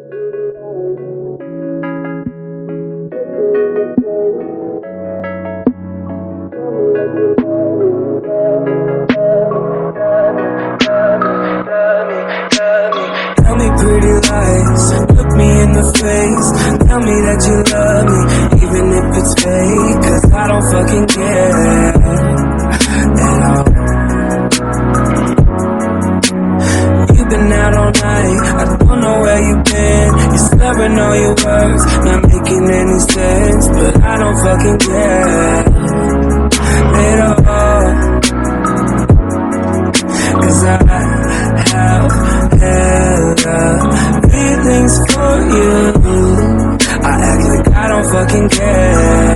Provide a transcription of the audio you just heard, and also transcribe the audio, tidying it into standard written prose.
Tell me pretty lies, look me in the face. Tell me that you love me, even if it's fake. Cause I don't fucking care at all. You've been out all night, I don't know where you've been. You're slurring all your words, not making any sense. But I don't fucking care at all. Cause I have hella feelings for you. I act like I don't fucking care